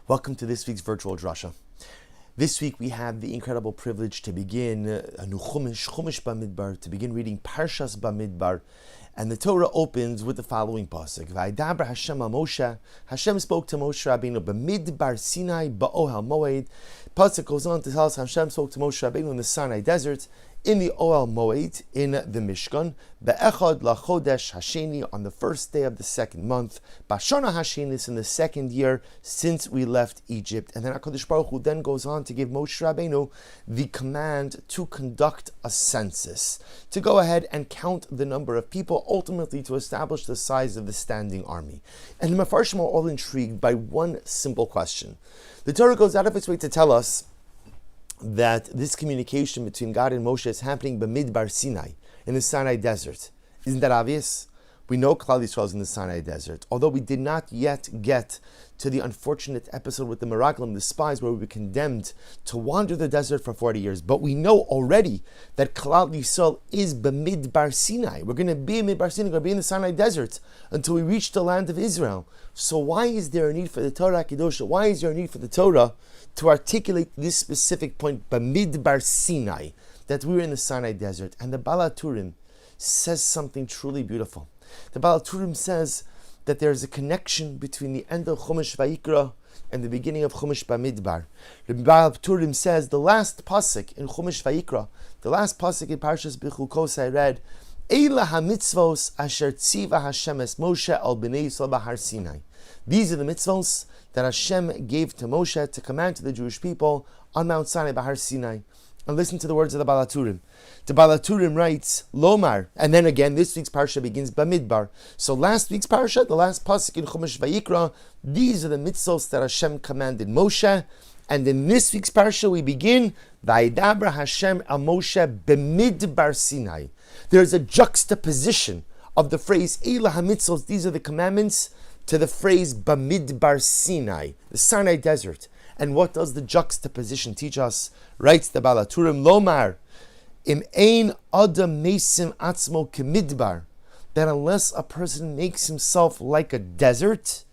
Welcome to this week's virtual Drasha. This week we have the incredible privilege to begin a new Chumash Bamidbar, to begin reading Parshas Bamidbar, and the Torah opens with the following pasuk: Vaydaber Hashem al Moshe. Hashem spoke to Moshe Rabbeinu Bamidbar Sinai ba'Ohel Moed. Pasuk goes on to tell us Hashem spoke to Moshe Rabbeinu in the Sinai desert, in the Ohel Moed, in the Mishkan, be'echad lachodesh hasheni, on the first day of the second month, b'shana hashenis, in the second year since we left Egypt. And then HaKadosh Baruch Hu then goes on to give Moshe Rabbeinu the command to conduct a census, to go ahead and count the number of people, ultimately to establish the size of the standing army. And the Mefarshim are all intrigued by one simple question. The Torah goes out of its way to tell us that this communication between God and Moshe is happening Bamidbar Sinai, in the Sinai desert. Isn't that obvious? We know Klal Yisrael is in the Sinai desert, although we did not yet get to the unfortunate episode with the Meraglim, the spies, where we were condemned to wander the desert for 40 years. But we know already that Klal Yisrael is Bamidbar Sinai. We're going to be in Midbar Sinai, we're going to be in the Sinai desert until we reach the land of Israel. So why is there a need for the Torah Kedosha? Why is there a need for the Torah to articulate this specific point, Bamidbar Sinai, that we were in the Sinai desert? And the Baal HaTurim says something truly beautiful. The Baal HaTurim says that there is a connection between the end of Chumash Vayikra and the beginning of Chumash Bamidbar. The Baal HaTurim says the last pasuk in Chumash Vayikra, the last pasuk in Parshas Bechukos I read, Eila ha-mitzvos asher tziva Hashem es Moshe al bnei Yisrael b'Har Sinai. These are the mitzvos that Hashem gave to Moshe to command to the Jewish people on Mount Sinai, B'Har Sinai. And listen to the words of the Baal HaTurim. The Baal HaTurim writes, Lomar, and then again, this week's parsha begins Bamidbar. So last week's parsha, the last pasuk in Chumash Vayikra, these are the mitzvos that Hashem commanded Moshe. And in this week's parsha, we begin, Vaydaber Hashem al Moshe Bamidbar Sinai. There's a juxtaposition of the phrase, Eila ha-mitzvos, these are the commandments, to the phrase Bamidbar Sinai, the Sinai desert. And what does the juxtaposition teach us? Writes the Baal HaTurim, Lomar, Im ein adam mesim atzmo kemidbar, that unless a person makes himself like a desert,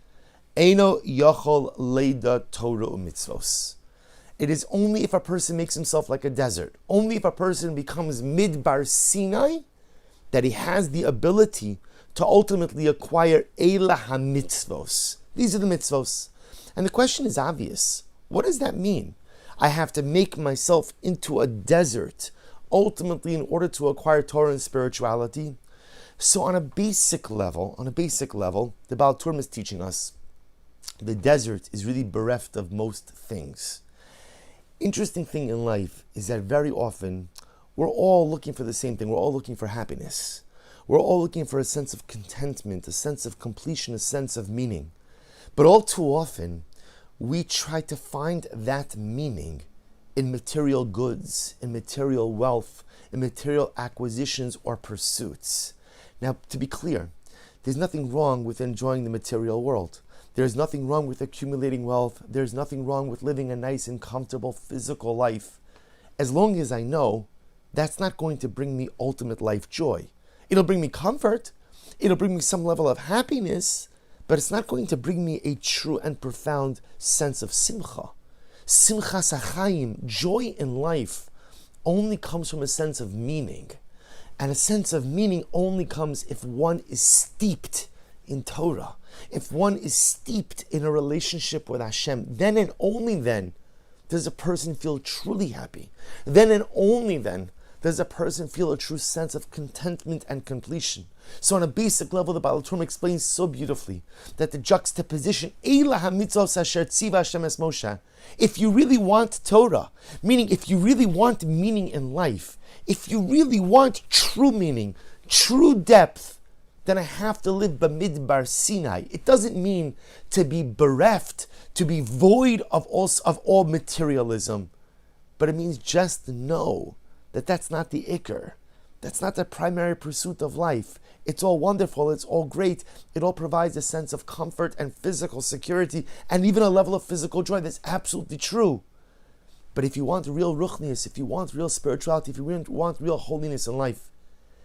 eino yochol leida Torah u'mitzvos. It is only if a person makes himself like a desert, only if a person becomes Midbar Sinai, that he has the ability to ultimately acquire Eila ha-mitzvos. These are the mitzvos. And the question is obvious. What does that mean? I have to make myself into a desert, ultimately in order to acquire Torah and spirituality. So on a basic level, the Baal HaTurim is teaching us the desert is really bereft of most things. Interesting thing in life is that very often we're all looking for the same thing. We're all looking for happiness. We're all looking for a sense of contentment, a sense of completion, a sense of meaning. But all too often, we try to find that meaning in material goods, in material wealth, in material acquisitions or pursuits. Now, to be clear, there's nothing wrong with enjoying the material world. There's nothing wrong with accumulating wealth. There's nothing wrong with living a nice and comfortable physical life, as long as I know that's not going to bring me ultimate life joy. It'll bring me comfort, it'll bring me some level of happiness, but it's not going to bring me a true and profound sense of simcha. Simchas hachayim, joy in life, only comes from a sense of meaning. And a sense of meaning only comes if one is steeped in Torah, if one is steeped in a relationship with Hashem. Then and only then does a person feel truly happy. Then and only then does a person feel a true sense of contentment and completion. So on a basic level, the Baal HaTurim explains so beautifully that the juxtaposition, Eila ha-mitzvos asher tziva Hashem es Moshe, if you really want Torah, meaning if you really want meaning in life, if you really want true meaning, true depth, then I have to live Bamidbar Sinai. It doesn't mean to be bereft, to be void of all materialism, but it means just know that that's not the ikr. That's not the primary pursuit of life. It's all wonderful, it's all great. It all provides a sense of comfort and physical security and even a level of physical joy. That's absolutely true. But if you want real ruchnius, if you want real spirituality, if you want real holiness in life,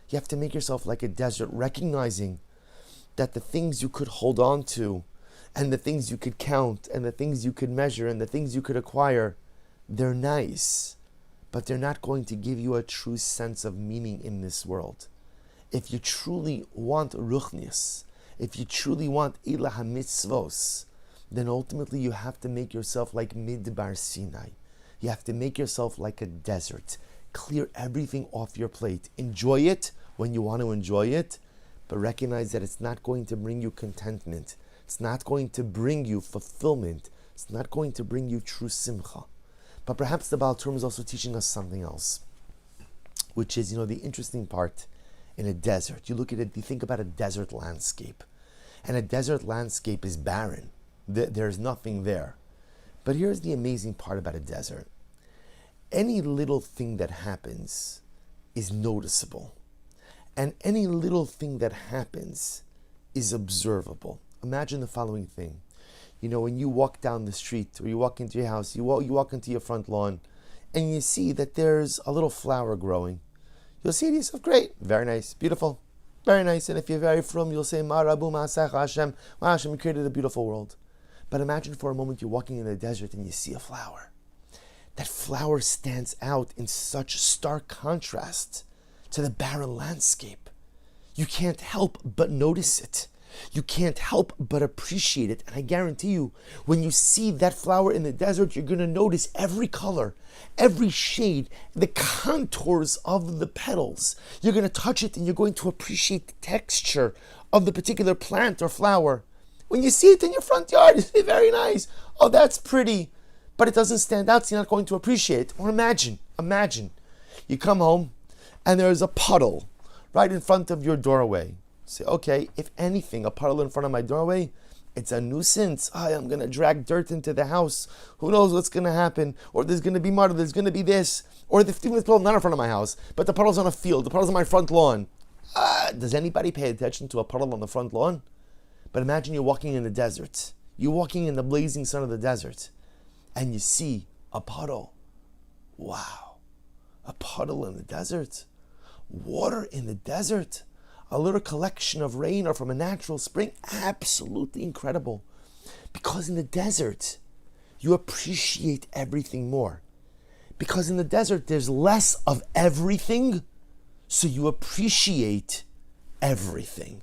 you have to make yourself like a desert, recognizing that the things you could hold on to and the things you could count, and the things you could measure, and the things you could acquire, they're nice, but they're not going to give you a true sense of meaning in this world. If you truly want ruchnius, if you truly want ilah hamitzvos, then ultimately you have to make yourself like Midbar Sinai. You have to make yourself like a desert. Clear everything off your plate. Enjoy it when you want to enjoy it, but recognize that it's not going to bring you contentment. It's not going to bring you fulfillment. It's not going to bring you true simcha. But perhaps the Baal Turim is also teaching us something else, which is, the interesting part in a desert. You look at it, you think about a desert landscape. And a desert landscape is barren. There's nothing there. But here's the amazing part about a desert. Any little thing that happens is noticeable. And any little thing that happens is observable. Imagine the following thing. When you walk down the street or you walk into your house, you walk into your front lawn and you see that there's a little flower growing. You'll say to yourself, great, very nice, beautiful, very nice. And if you're very frum, you'll say, Ma Rabu Ma'asech Hashem, wow, Hashem created a beautiful world. But imagine for a moment you're walking in the desert and you see a flower. That flower stands out in such stark contrast to the barren landscape. You can't help but notice it. You can't help but appreciate it. And I guarantee you, when you see that flower in the desert, you're going to notice every color, every shade, the contours of the petals. You're going to touch it and you're going to appreciate the texture of the particular plant or flower. When you see it in your front yard, you say, very nice. Oh, that's pretty. But it doesn't stand out, so you're not going to appreciate it. Or imagine, you come home and there's a puddle right in front of your doorway. Say, okay, if anything, a puddle in front of my doorway, it's a nuisance. I'm going to drag dirt into the house. Who knows what's going to happen? Or there's going to be mud, or there's going to be this. Or the puddle not in front of my house, but the puddle's on a field. The puddle's on my front lawn. Does anybody pay attention to a puddle on the front lawn? But imagine you're walking in the desert. You're walking in the blazing sun of the desert. And you see a puddle. Wow. A puddle in the desert. Water in the desert. A little collection of rain or from a natural spring. Absolutely incredible. Because in the desert, you appreciate everything more. Because in the desert, there's less of everything, so you appreciate everything.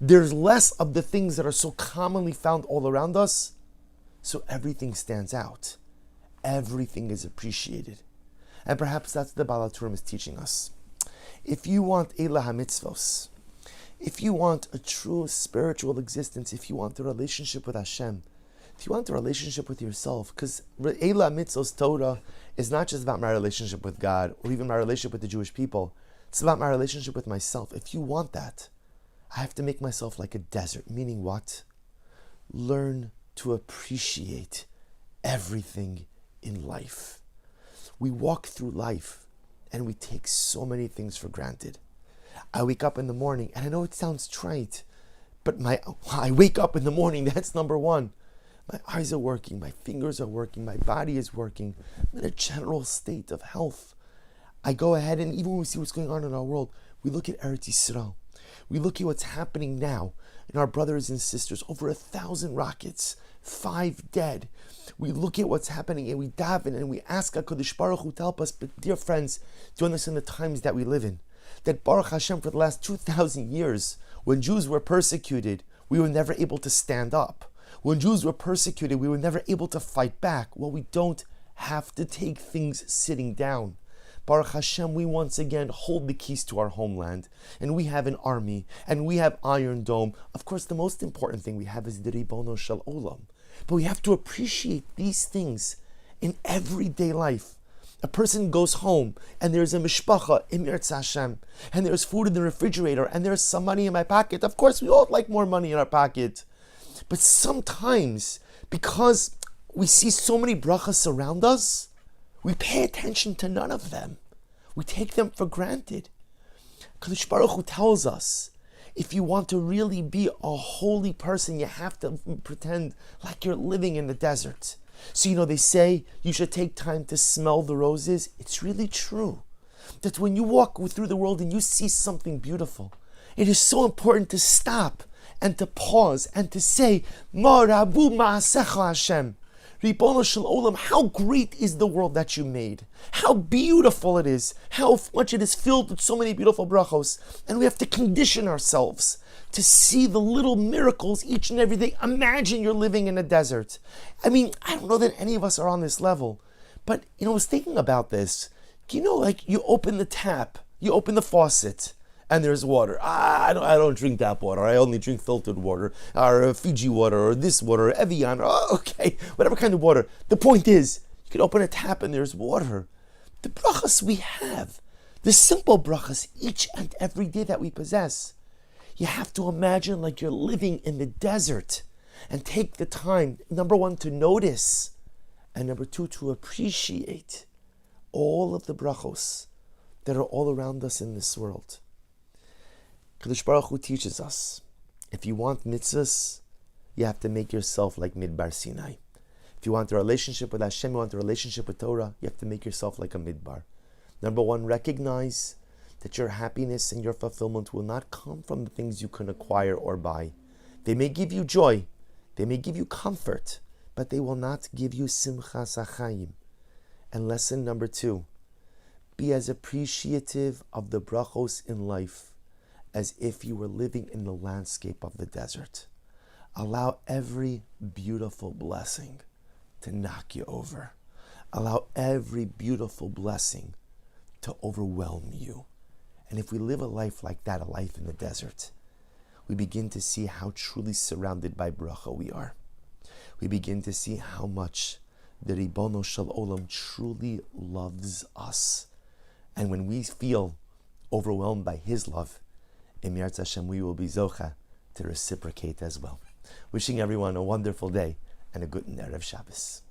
There's less of the things that are so commonly found all around us, so everything stands out. Everything is appreciated. And perhaps that's what the Baal Turim is teaching us. If you want Elah HaMitzvos, if you want a true spiritual existence, if you want a relationship with Hashem, if you want a relationship with yourself, because Elah HaMitzvos Torah is not just about my relationship with God or even my relationship with the Jewish people. It's about my relationship with myself. If you want that, I have to make myself like a desert. Meaning what? Learn to appreciate everything in life. We walk through life and we take so many things for granted. I wake up in the morning, and I know it sounds trite, but I wake up in the morning, that's number one. My eyes are working, my fingers are working, my body is working. I'm in a general state of health. I go ahead, and even when we see what's going on in our world, we look at Eretz Yisrael. We look at what's happening now in our brothers and sisters. Over 1,000 rockets, 5 dead. We look at what's happening and we daven and we ask HaKadosh Baruch Hu to help us. But dear friends, do you understand the times that we live in? That Baruch Hashem, for the last 2,000 years, when Jews were persecuted, we were never able to stand up. When Jews were persecuted, we were never able to fight back. Well, we don't have to take things sitting down. Baruch Hashem, we once again hold the keys to our homeland, and we have an army, and we have Iron Dome. Of course, the most important thing we have is the Ribono Shel Olam. But we have to appreciate these things in everyday life. A person goes home, and there's a mishpacha, Eretz Hashem, and there's food in the refrigerator, and there's some money in my pocket. Of course, we all like more money in our pocket. But sometimes, because we see so many brachas around us, we pay attention to none of them. We take them for granted. Kadosh Baruch Hu tells us, if you want to really be a holy person, you have to pretend like you're living in the desert. So, they say you should take time to smell the roses. It's really true that when you walk through the world and you see something beautiful, it is so important to stop and to pause and to say, Ma Rabu Ma'asecha Hashem. Ribono Shel Olam, how great is the world that you made? How beautiful it is. How much it is filled with so many beautiful brachos. And we have to condition ourselves to see the little miracles each and every day. Imagine you're living in a desert. I mean, I don't know that any of us are on this level. But, I was thinking about this. Like you open the tap, you open the faucet, and there's water. I don't drink tap water. I only drink filtered water, or Fiji water, or this water, or Evian. Okay, whatever kind of water. The point is, you can open a tap and there's water. The brachas we have, the simple brachas each and every day that we possess, you have to imagine like you're living in the desert and take the time, number one, to notice, and number two, to appreciate all of the brachos that are all around us in this world. Kadosh Baruch Hu teaches us, if you want mitzvahs, you have to make yourself like Midbar Sinai. If you want a relationship with Hashem, you want a relationship with Torah, you have to make yourself like a Midbar. Number one, recognize that your happiness and your fulfillment will not come from the things you can acquire or buy. They may give you joy, they may give you comfort, but they will not give you simchas hachayim. And lesson number two, be as appreciative of the brachos in life as if you were living in the landscape of the desert. Allow every beautiful blessing to knock you over. Allow every beautiful blessing to overwhelm you. And if we live a life like that, a life in the desert, we begin to see how truly surrounded by bracha we are. We begin to see how much the Ribono Shel Olam truly loves us. And when we feel overwhelmed by His love, in Yirtzeh Hashem, we will be zocha to reciprocate as well. Wishing everyone a wonderful day and a good Erev Shabbos.